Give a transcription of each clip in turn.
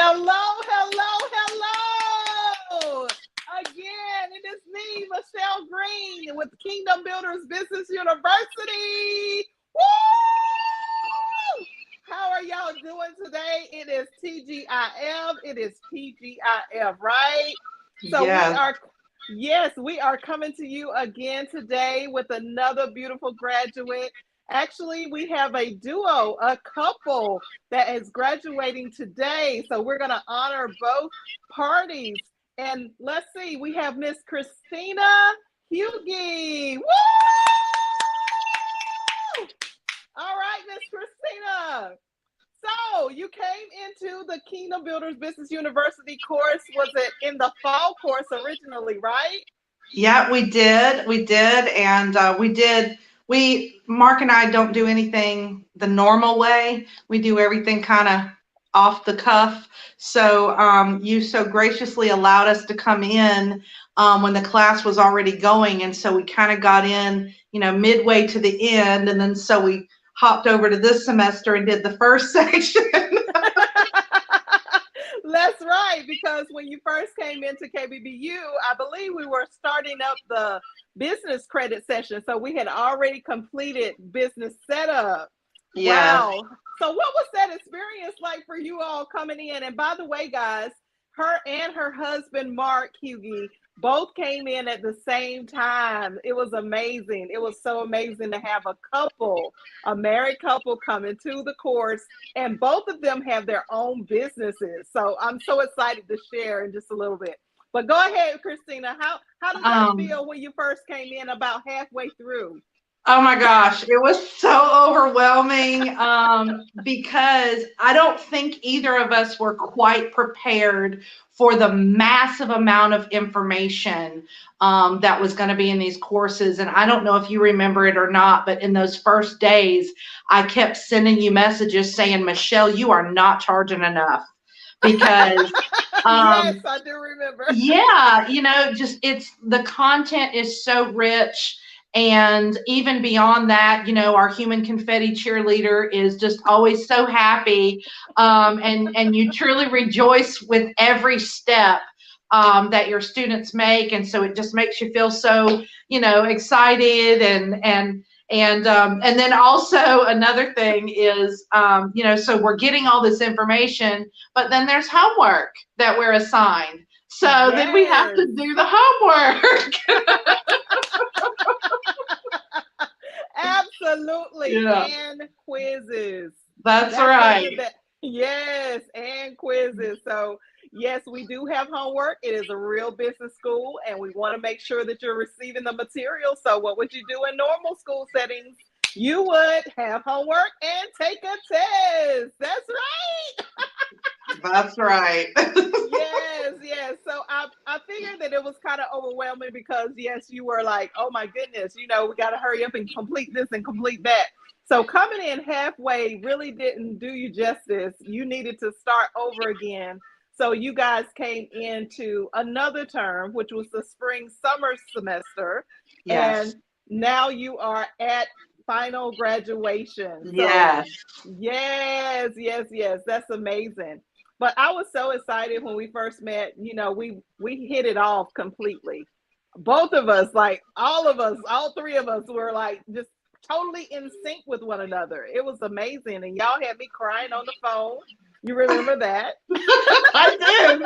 Hello, hello, hello. Again, it is me, Michelle Green, with Kingdom Builders Business University. Woo! How are y'all doing today? It is TGIF. It is TGIF, right? So we are coming to you again today with another beautiful graduate. Actually, we have a duo, a couple that is graduating today. So we're going to honor both parties. And let's see, we have Miss Christina Hughie. Woo! All right, Miss Christina. So you came into the Kingdom Builders Business University course. Was it in the fall course originally, right? Yeah, we did. And Mark and I don't do anything the normal way. We do everything kind of off the cuff. So you so graciously allowed us to come in when the class was already going. And so we kind of got in, midway to the end. And then so we hopped over to this semester and did the first section. That's right, because when you first came into KBBU, I believe we were starting up the business credit session. So we had already completed business setup. Yeah. Wow. So what was that experience like for you all coming in? And by the way, guys, her and her husband, Mark Hughie, both came in at the same time. It was amazing. It was so amazing to have a married couple come into the course, and both of them have their own businesses. So I'm so excited to share in just a little bit. But go ahead, Christina. How did that feel when you first came in about halfway through? Oh my gosh, it was so overwhelming because I don't think either of us were quite prepared for the massive amount of information that was going to be in these courses. And I don't know if you remember it or not, but in those first days, I kept sending you messages saying, Michelle, you are not charging enough. Because yes, I do remember. Yeah, the content is so rich. And even beyond that, our human confetti cheerleader is just always so happy. And you truly rejoice with every step that your students make. And so it just makes you feel so, excited. And then also another thing is, so we're getting all this information, but then there's homework that we're assigned. So then we have to do the homework. Absolutely. Yeah. And quizzes. That's right. Yes, and quizzes. So yes, we do have homework. It is a real business school, and we want to make sure that you're receiving the material. So what would you do in normal school settings? You would have homework and take a test. That's right. That's right. Yes. So I figured that it was kind of overwhelming because, yes, you were like, oh, my goodness, we got to hurry up and complete this and complete that. So coming in halfway really didn't do you justice. You needed to start over again. So you guys came into another term, which was the spring-summer semester. Yes. And now you are at final graduation. So, yes. Yes. That's amazing. But I was so excited when we first met. We hit it off completely. Both of us, like all three of us were like just totally in sync with one another. It was amazing. And y'all had me crying on the phone. You remember that? I do.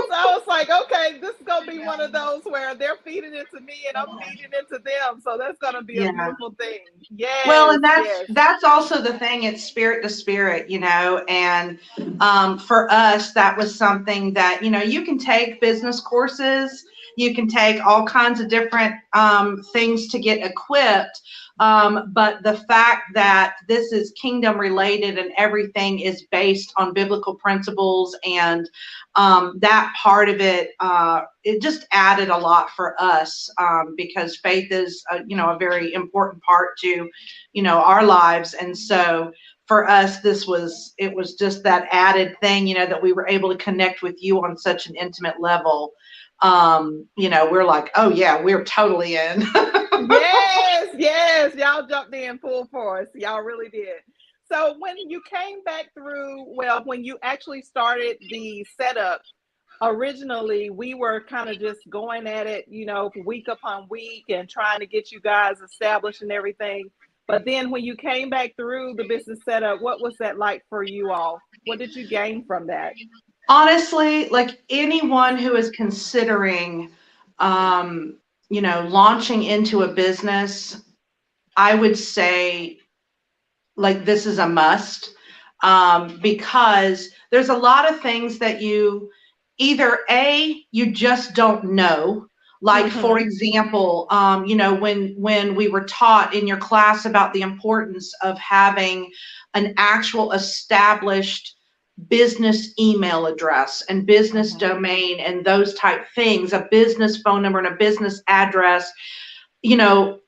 So I was like, okay, this is going to be one of those where they're feeding it to me and I'm feeding it to them. So that's going to be a beautiful thing. Yes. Well, and that's also the thing. It's spirit to spirit, and for us, that was something that, you can take business courses, you can take all kinds of different things to get equipped. But the fact that this is kingdom related and everything is based on biblical principles and that part of it, it just added a lot for us because faith is, a very important part to, our lives. And so for us, it was just that added thing, that we were able to connect with you on such an intimate level. We're like, oh yeah, we're totally in. Yes, y'all jumped in full force. Y'all really did. So when you came back through, well, when you actually started the setup, originally we were kind of just going at it, week upon week and trying to get you guys established and everything. But then when you came back through the business setup, what was that like for you all? What did you gain from that? Honestly, like anyone who is considering, launching into a business, I would say like this is a must, because there's a lot of things that you either you just don't know. Like for Mm-hmm. example, when we were taught in your class about the importance of having an actual established business email address and business Mm-hmm. domain and those type things, a business phone number and a business address, you know,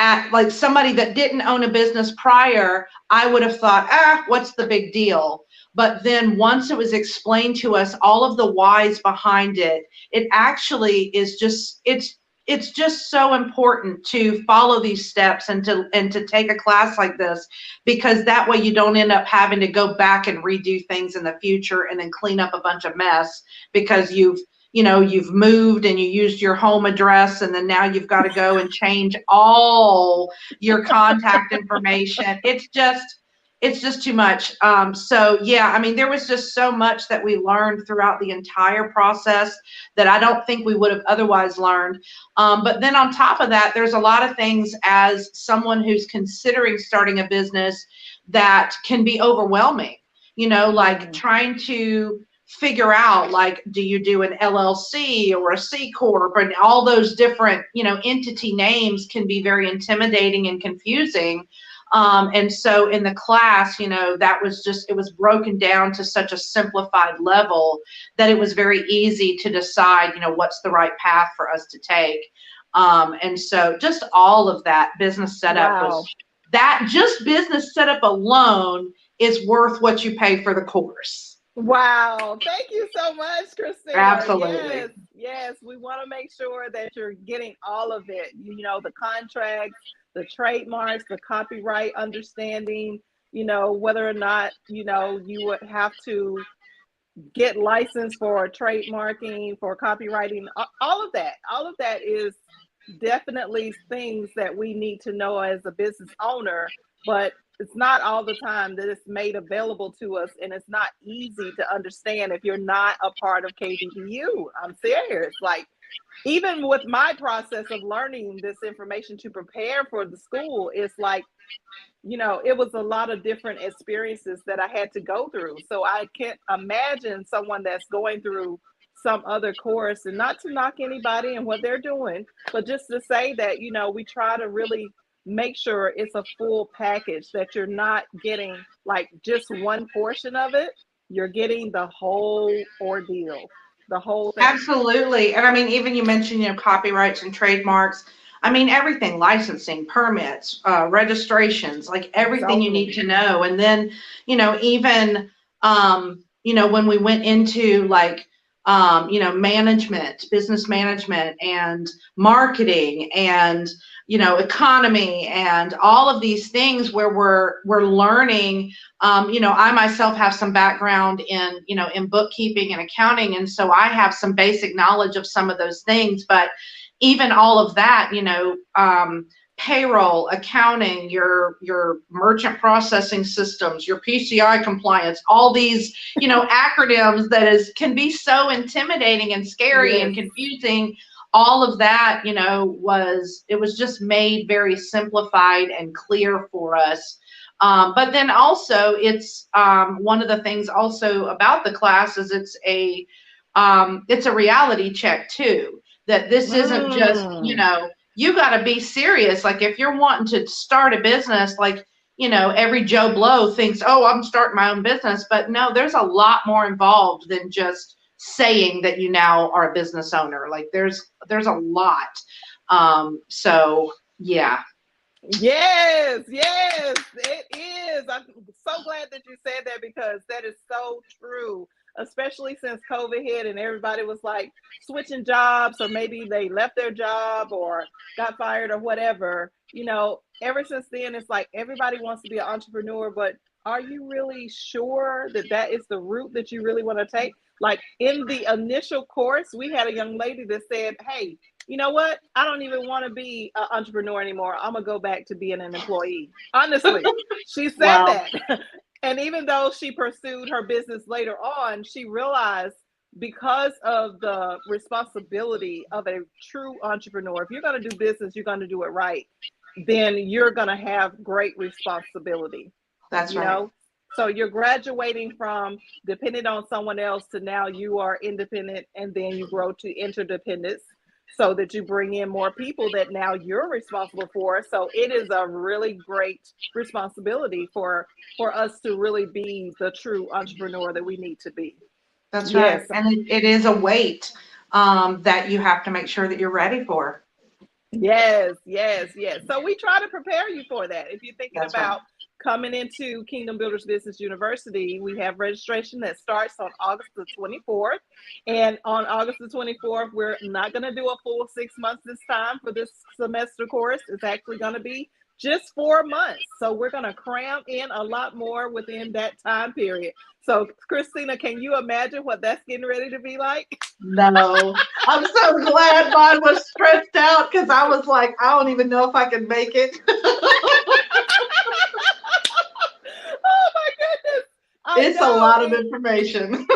at like somebody that didn't own a business prior, I would have thought, what's the big deal? But then once it was explained to us, all of the whys behind it, it actually is just, it's just so important to follow these steps and to take a class like this, because that way you don't end up having to go back and redo things in the future and then clean up a bunch of mess because you've moved and you used your home address and then now you've got to go and change all your contact information. It's just too much. So yeah, I mean, there was just so much that we learned throughout the entire process that I don't think we would have otherwise learned. But then on top of that, there's a lot of things as someone who's considering starting a business that can be overwhelming, like Mm-hmm. trying to figure out, like, do you do an LLC or a C corp, and all those different entity names can be very intimidating and confusing. And so in the class, that was just, it was broken down to such a simplified level that it was very easy to decide what's the right path for us to take. And so just all of that business setup was, Wow. that just business setup alone is worth what you pay for the course. Wow. Thank you so much, Christina. Absolutely. Yes, yes. We want to make sure that you're getting all of it. The contracts, the trademarks, the copyright understanding, whether or not, you would have to get licensed for trademarking, for copywriting, all of that. All of that is definitely things that we need to know as a business owner, but it's not all the time that it's made available to us, and it's not easy to understand if you're not a part of KBBU. I'm serious. Like, even with my process of learning this information to prepare for the school, it's like, it was a lot of different experiences that I had to go through. So I can't imagine someone that's going through some other course, and not to knock anybody and what they're doing, but just to say that, we try to really make sure it's a full package, that you're not getting like just one portion of it. You're getting the whole ordeal, the whole thing. Absolutely. And I mean, even you mentioned, copyrights and trademarks. I mean, everything, licensing, permits, registrations, like everything you need Zoning. to know. And then, even, when we went into like, management, business management and marketing and, economy and all of these things where we're learning. I myself have some background in bookkeeping and accounting, and so I have some basic knowledge of some of those things. But even all of that, payroll, accounting, your merchant processing systems, your PCI compliance, all these, acronyms that can be so intimidating and scary and Yes. confusing. All of that, it was just made very simplified and clear for us. But then also, it's one of the things also about the class is it's a reality check too. That this isn't just, Mm. you got to be serious. Like if you're wanting to start a business, like, every Joe Blow thinks, oh, I'm starting my own business. But no, there's a lot more involved than just saying that you now are a business owner. Like there's a lot. So yeah. Yes, yes, it is. I'm so glad that you said that, because that is so true, especially since COVID hit and everybody was like switching jobs, or maybe they left their job or got fired or whatever. Ever since then, it's like everybody wants to be an entrepreneur, but are you really sure that that is the route that you really want to take? Like in the initial course, we had a young lady that said, hey, you know what? I don't even want to be an entrepreneur anymore. I'm going to go back to being an employee. Honestly, she said Wow. that. And even though she pursued her business later on, she realized because of the responsibility of a true entrepreneur, if you're going to do business, you're going to do it right, then you're going to have great responsibility, That's you right. know? So you're graduating from dependent on someone else to now you are independent, and then you grow to interdependence so that you bring in more people that now you're responsible for. So it is a really great responsibility for us to really be the true entrepreneur that we need to be. That's Yes. right. And it is a weight that you have to make sure that you're ready for. Yes, yes, yes. So we try to prepare you for that. If you're thinking That's right. about coming into Kingdom Builders Business University, we have registration that starts on August the 24th. And on August the 24th, we're not going to do a full 6 months this time for this semester course. It's actually going to be just 4 months. So we're going to cram in a lot more within that time period. So, Christina, can you imagine what that's getting ready to be like? No, I'm so glad mine was stretched out because I was like, I don't even know if I can make it. Oh my goodness. I It's a know lot of information.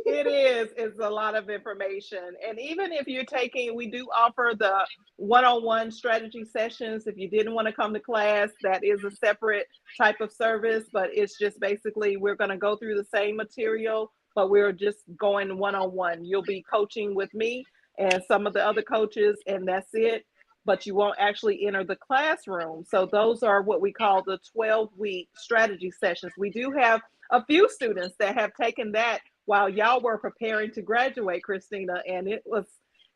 it is. It's a lot of information. And even if you're taking, we do offer the one-on-one strategy sessions. If you didn't want to come to class, that is a separate type of service, but it's just basically we're going to go through the same material, but we're just going one-on-one. You'll be coaching with me and some of the other coaches, and that's it. But you won't actually enter the classroom. So those are what we call the 12-week strategy sessions. We do have a few students that have taken that while y'all were preparing to graduate, Christina, and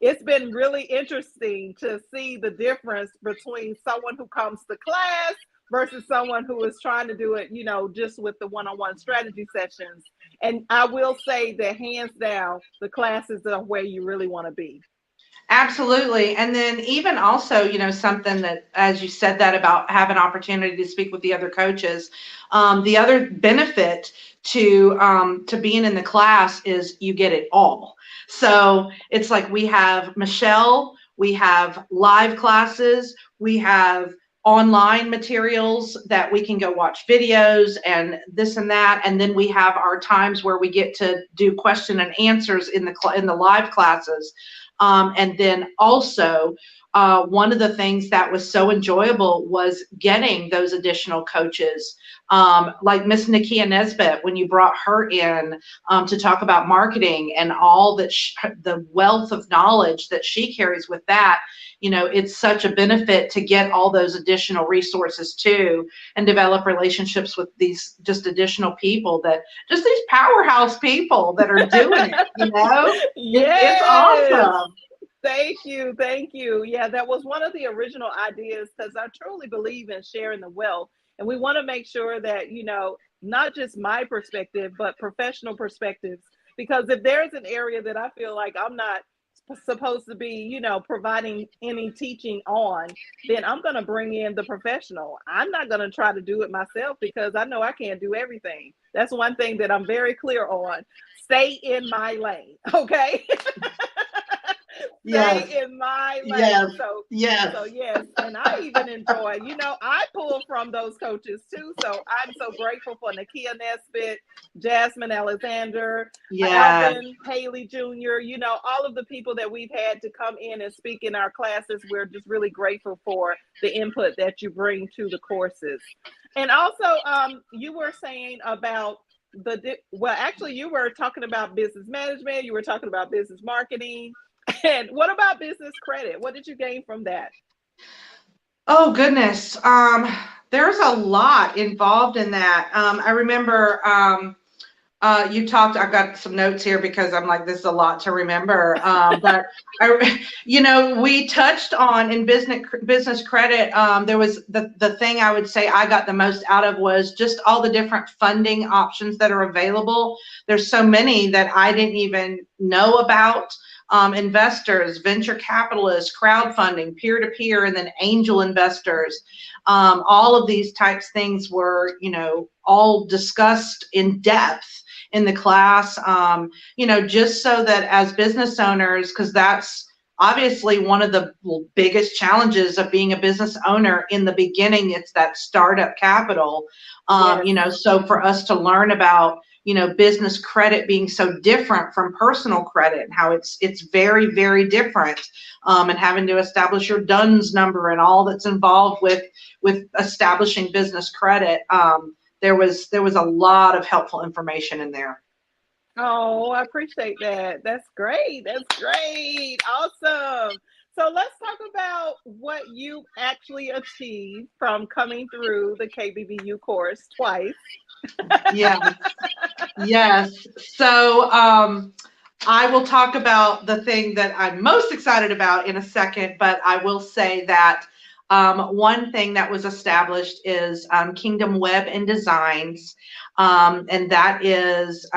it's been really interesting to see the difference between someone who comes to class versus someone who is trying to do it, just with the one-on-one strategy sessions. And I will say that hands down, the classes are where you really want to be. Absolutely. And then even also, something that, as you said that about have an opportunity to speak with the other coaches, the other benefit to being in the class is you get it all. So it's like we have Michelle, we have live classes, we have online materials that we can go watch videos and this and that, and then we have our times where we get to do question and answers in the live classes. And then also, one of the things that was so enjoyable was getting those additional coaches, like Miss Nakia Nesbitt, when you brought her in to talk about marketing and all that the wealth of knowledge that she carries with that. It's such a benefit to get all those additional resources too, and develop relationships with these just additional people just these powerhouse people that are doing it. It's Yes. awesome. Thank you. Thank you. Yeah, that was one of the original ideas because I truly believe in sharing the wealth. And we want to make sure that, not just my perspective, but professional perspectives. Because if there's an area that I feel like I'm not supposed to be, providing any teaching on, then I'm going to bring in the professional. I'm not going to try to do it myself because I know I can't do everything. That's one thing that I'm very clear on. Stay in my lane. Okay. Yes, Stay in my yes, lane. So yes, yes, and I even enjoy, I pull from those coaches too. So I'm so grateful for Nakia Nesbitt, Jasmine Alexander, yes. Alvin Haley Jr., all of the people that we've had to come in and speak in our classes. We're just really grateful for the input that you bring to the courses. And also, you were saying about actually, you were talking about business management, you were talking about business marketing. And what about business credit? What did you gain from that? Oh goodness. There's a lot involved in that. I remember you talked. I've got some notes here because I'm like, this is a lot to remember. But we touched on in business credit. There was the thing I would say I got the most out of was just all the different funding options that are available. There's so many that I didn't even know about. investors, venture capitalists, crowdfunding, peer-to-peer, and then angel investors. All of these types things were, all discussed in depth in the class, just so that as business owners, because that's obviously one of the biggest challenges of being a business owner in the beginning, it's that startup capital. Yes. So for us to learn about, business credit being so different from personal credit, and how it's very, very different, and having to establish your DUNS number and all that's involved with establishing business credit. There was a lot of helpful information in there. Oh, I appreciate that. That's great. That's great. Awesome. So let's talk about what you actually achieved from coming through the KBBU course twice. Yes, yes. So I will talk about the thing that I'm most excited about in a second, but I will say that one thing that was established is Kingdom Web and Designs, and that is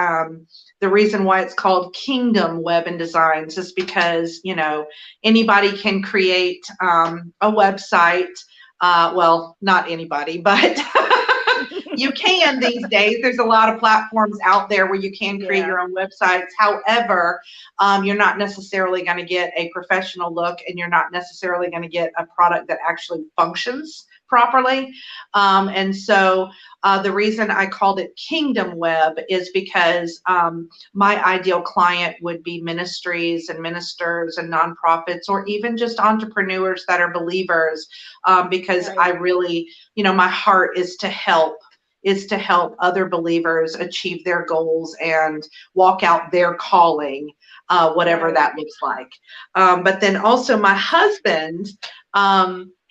the reason why it's called Kingdom Web and Designs is because, anybody can create a website. Well, not anybody, but you can these days. There's a lot of platforms out there where you can create Yeah. your own websites. However, you're not necessarily going to get a professional look, and you're not necessarily going to get a product that actually functions properly. And so the reason I called it Kingdom Web is because my ideal client would be ministries and ministers and nonprofits, or even just entrepreneurs that are believers, because Right. I really, my heart is to help other believers achieve their goals and walk out their calling, whatever Right. that looks like. But then also my husband,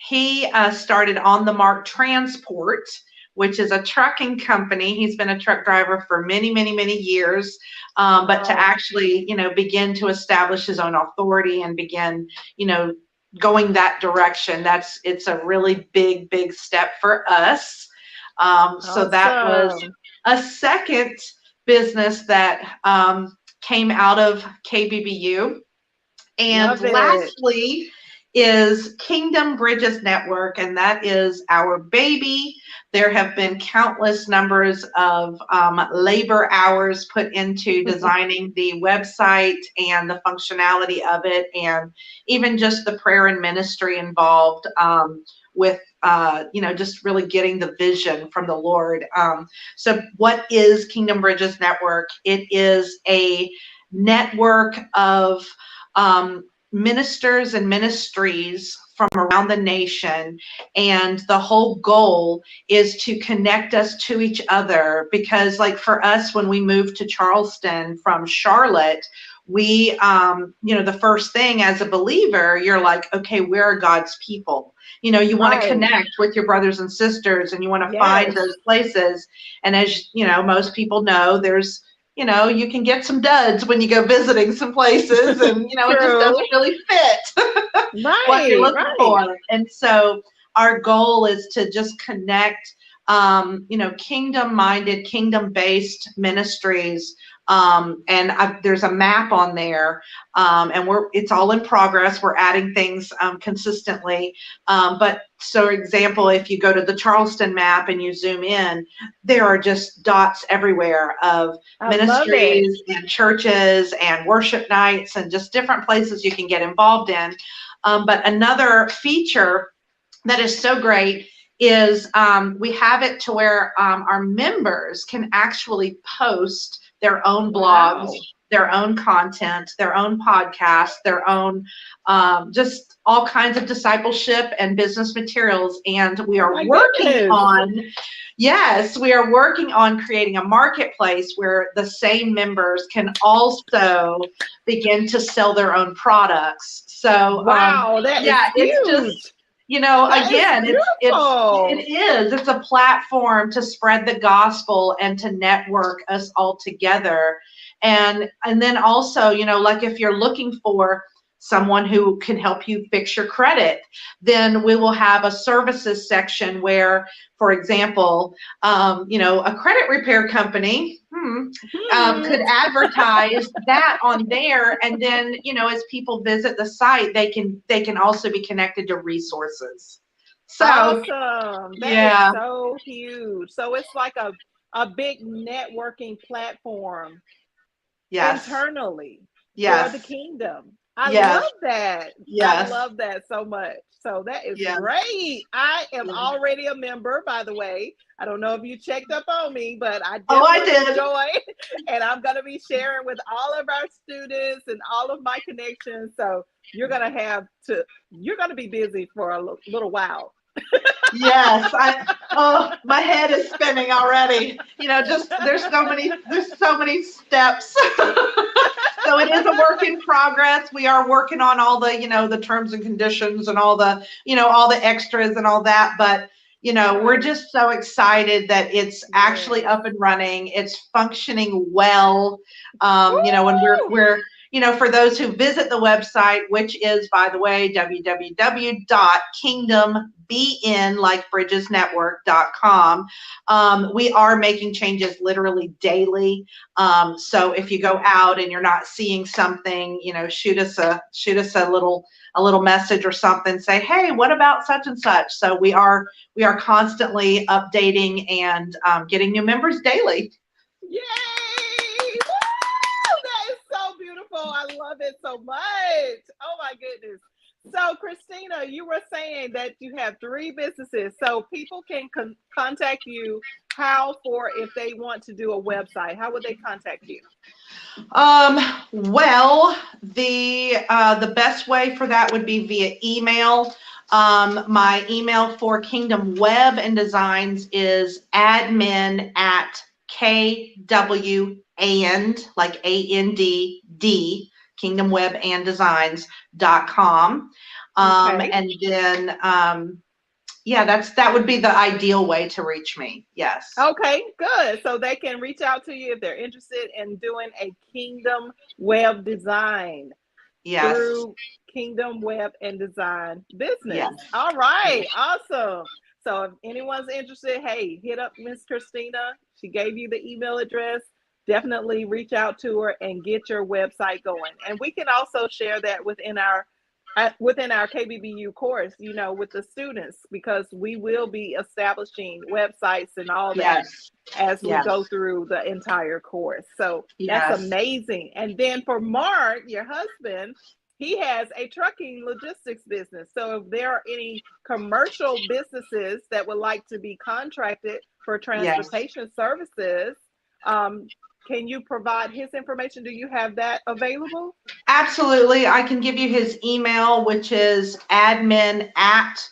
he started On the Mark Transport, which is a trucking company. He's been a truck driver for many, many, many years. But to Wow. actually, begin to establish his own authority and begin, going that direction, it's a really big, big step for us. So that was Awesome. a second business that came out of KBBU. And Love it. lastly is Kingdom Bridges Network, and that is our baby. There have been countless numbers of labor hours put into designing the website and the functionality of it, and even just the prayer and ministry involved with just really getting the vision from the Lord. So what is Kingdom Bridges Network? It is a network of ministers and ministries from around the nation, and the whole goal is to connect us to each other, because like for us, when we moved to Charleston from Charlotte, we the first thing as a believer, you're like, okay, where are God's people? You want to Right. connect with your brothers and sisters, and you want to find Yes. those places. And as most people know, there's you can get some duds when you go visiting some places, and it just True. doesn't really fit what you're Right. looking Right. for. And so our goal is to just connect kingdom-minded, kingdom-based ministries. There's a map on there, and it's all in progress. We're adding things consistently. But so, example, if you go to the Charleston map and you zoom in, there are just dots everywhere of I love it. ministries and churches and worship nights and just different places you can get involved in. But another feature that is so great is we have it to where our members can actually post their own blogs, Wow. their own content, their own podcasts, their own just all kinds of discipleship and business materials. And we Oh are my working goodness. on, yes, we are working on creating a marketplace where the same members can also begin to sell their own products. So Wow, that is yeah, it's just, huge. That is again, beautiful. it's a platform to spread the gospel and to network us all together. And then also, like if you're looking for someone who can help you fix your credit. Then we will have a services section where, for example, a credit repair company could advertise that on there, and then as people visit the site, they can also be connected to resources. So awesome. That is yeah, so huge. So it's like a big networking platform yes, internally for the yes, kingdom. I love yes, that. I yes, love that so much. So that is yes, great. I am yes. already a member, by the way. I don't know if you checked up on me, but I Oh, I definitely did. joined. And I'm going to be sharing with all of our students and all of my connections. So you're going to be busy for a little while. Yes, oh, my head is spinning already. Just there's so many steps. So it is a work in progress. We are working on all the terms and conditions and all the extras and all that. But, we're Right. just so excited that it's actually Yes. up and running. It's functioning well. When Woo! for those who visit the website, which is, by the way, www.kingdombn, like bridgesnetwork.com. We are making changes literally daily. So if you go out and you're not seeing something, shoot us a little message or something. Say, hey, what about such and such? So we are constantly updating and getting new members daily. Yay! Woo! That is so beautiful. I love it so much. Oh my goodness. So, Christina, you were saying that you have 3 businesses. So people can contact you if they want to do a website. How would they contact you? Well, the best way for that would be via email. My email for Kingdom Web and Designs is admin at KWAND, like ANDD, Kingdom Web and Designs.com. Okay. And then, yeah, that would be the ideal way to reach me. Yes. Okay, good. So they can reach out to you if they're interested in doing a Kingdom Web Design Yes. through Kingdom Web and Design business. Yes. All right, Yes. awesome. So if anyone's interested, hey, hit up Miss Christina. She gave you the email address. Definitely reach out to her and get your website going. And we can also share that within our KBBU course, with the students, because we will be establishing websites and all that Yes. as we Yes. go through the entire course. So that's Yes. amazing. And then for Mark, your husband, he has a trucking logistics business. So if there are any commercial businesses that would like to be contracted for Yes. transportation services, can you provide his information? Do you have that available? Absolutely. I can give you his email, which is admin at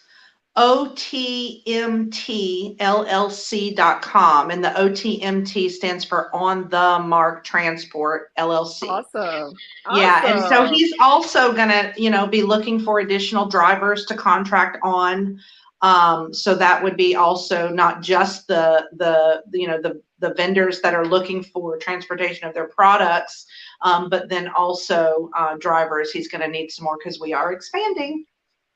otmtllc.com. And the OTMT stands for On the Mark Transport LLC. Awesome. Yeah. And so Awesome. he's also going to, be looking for additional drivers to contract on. So that would be also not just the vendors that are looking for transportation of their products, but then also drivers. He's going to need some more because we are expanding.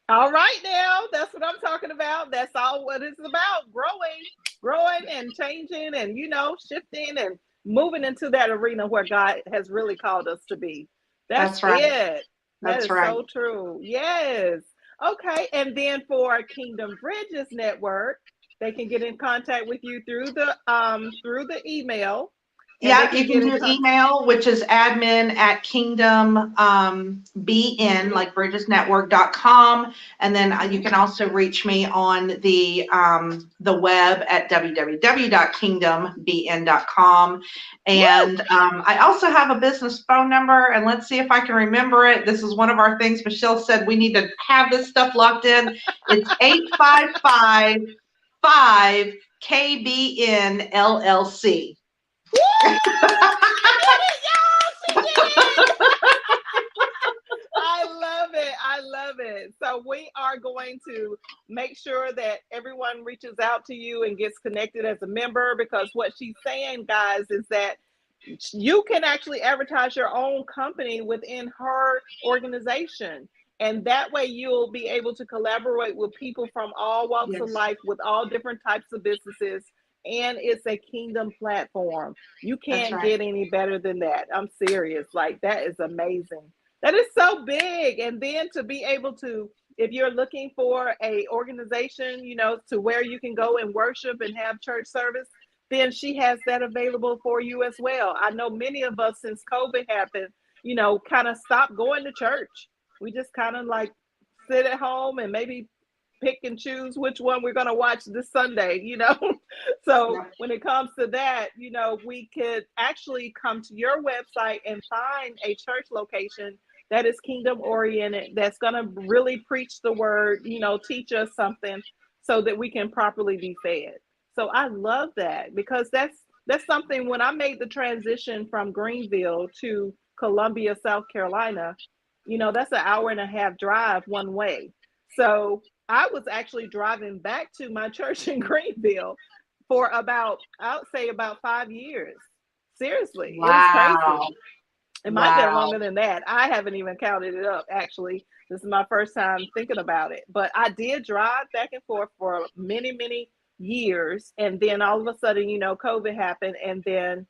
All right, now that's what I'm talking about. That's all what it's about: growing and changing, and shifting and moving into that arena where God has really called us to be. That's That's right. it. That That's is right. so true. Yes. Okay. And then for Kingdom Bridges Network, they can get in contact with you through the email, and they Yeah, you can can get in do contact. email, which is admin at kingdom bn, like bridgesnetwork.com. And then you can also reach me on the web at www.kingdombn.com. Woo! And I also have a business phone number, and let's see if I can remember it. This is one of our things Michelle said we need to have this stuff locked in. It's 855 KBN LLC. Woo! She did it, y'all! She did it! I love it. I love it. So we are going to make sure that everyone reaches out to you and gets connected as a member, because what she's saying, guys, is that you can actually advertise your own company within her organization. And that way you'll be able to collaborate with people from all walks of Yes, life with all different types of businesses. And it's a kingdom platform. You that's can't right. get any better than that. I'm serious. Like, that is amazing. That is so big. And then to be able to, if you're looking for a organization, to where you can go and worship and have church service, then she has that available for you as well. I know many of us, since COVID happened, kind of stopped going to church. We just kind of like sit at home and maybe pick and choose which one we're going to watch this Sunday. So Yeah. when it comes to that, we could actually come to your website and find a church location that is kingdom oriented, that's going to really preach the word, teach us something so that we can properly be fed. So I love that, because that's something. When I made the transition from Greenville to Columbia, South Carolina, that's an hour and a half drive one way. So I was actually driving back to my church in Greenville for about, I would say, about 5 years. Seriously, it was crazy. Wow. It might have been Wow. longer than that. I haven't even counted it up, actually. This is my first time thinking about it. But I did drive back and forth for many, many years. And then all of a sudden, COVID happened. And then,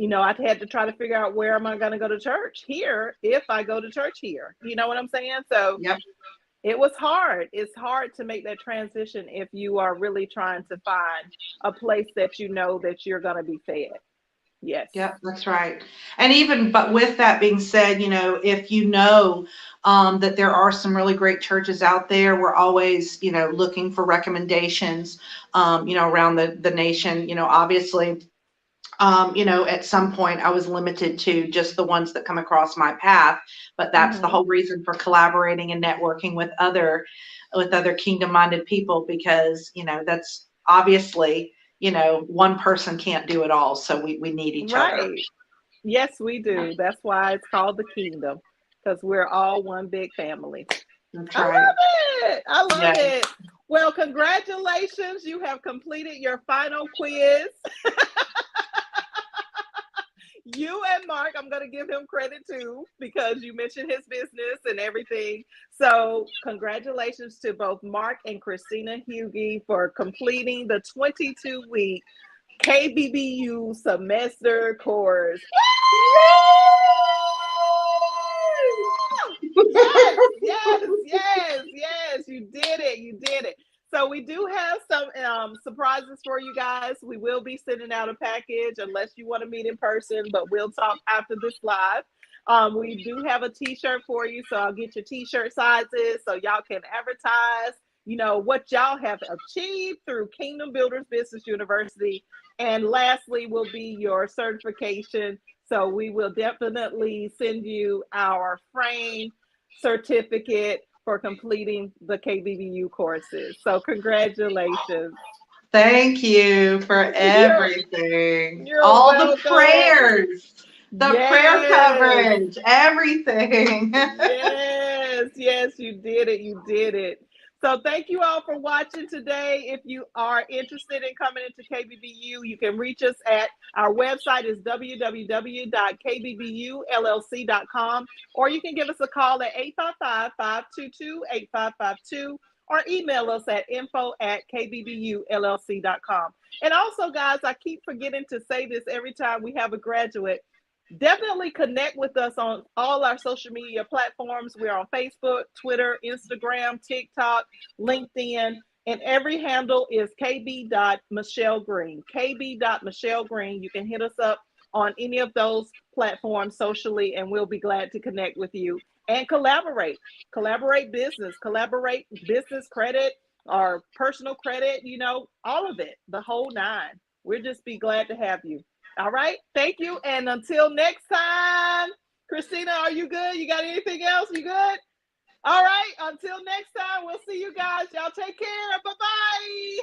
I had to try to figure out, where am I going to go to church here if I go to church here? You know what I'm saying? So Yep. it was hard. It's hard to make that transition if you are really trying to find a place that that you're going to be fed. Yes. Yep, that's right. And even, but with that being said, if that there are some really great churches out there, we're always, looking for recommendations, around the nation. Obviously, at some point I was limited to just the ones that come across my path, but that's the Mm-hmm. whole reason for collaborating and networking with other kingdom-minded people, because, that's obviously, one person can't do it all, so we need each other. Right. Yes, we do. That's why it's called the kingdom, because we're all one big family. That's I right. love it. I love Yeah. it. Well, congratulations. You have completed your final quiz. You and Mark, I'm going to give him credit too, because you mentioned his business and everything. So, congratulations to both Mark and Christina Hughey for completing the 22-week KBBU semester course. Yes, yes, yes, yes. You did it. You did it. So we do have some surprises for you guys. We will be sending out a package unless you want to meet in person, but we'll talk after this live. We do have a t-shirt for you, so I'll get your t-shirt sizes so y'all can advertise, what y'all have achieved through Kingdom Builders Business University. And lastly will be your certification. So we will definitely send you our frame certificate for completing the KBBU courses. So congratulations. Thank you for You're everything. you're All the welcome. prayers, the prayer Yes. coverage, everything. Yes, yes, you did it. You did it. So thank you all for watching today. If you are interested in coming into KBBU, you can reach us at our website is www.kbbulllc.com, or you can give us a call at 855-522-8552, or email us at info@kbbulllc.com. And also, guys, I keep forgetting to say this every time we have a graduate. Definitely connect with us on all our social media platforms. We're on Facebook, Twitter, Instagram, TikTok, LinkedIn, and every handle is kb.michellegreen. kb.michellegreen. You can hit us up on any of those platforms socially, and we'll be glad to connect with you and collaborate. Collaborate business credit or personal credit, all of it, the whole nine. We'll just be glad to have you. All right. Thank you. And until next time, Christina, are you good? You got anything else? You good? All right. Until next time, we'll see you guys. Y'all take care. Bye-bye.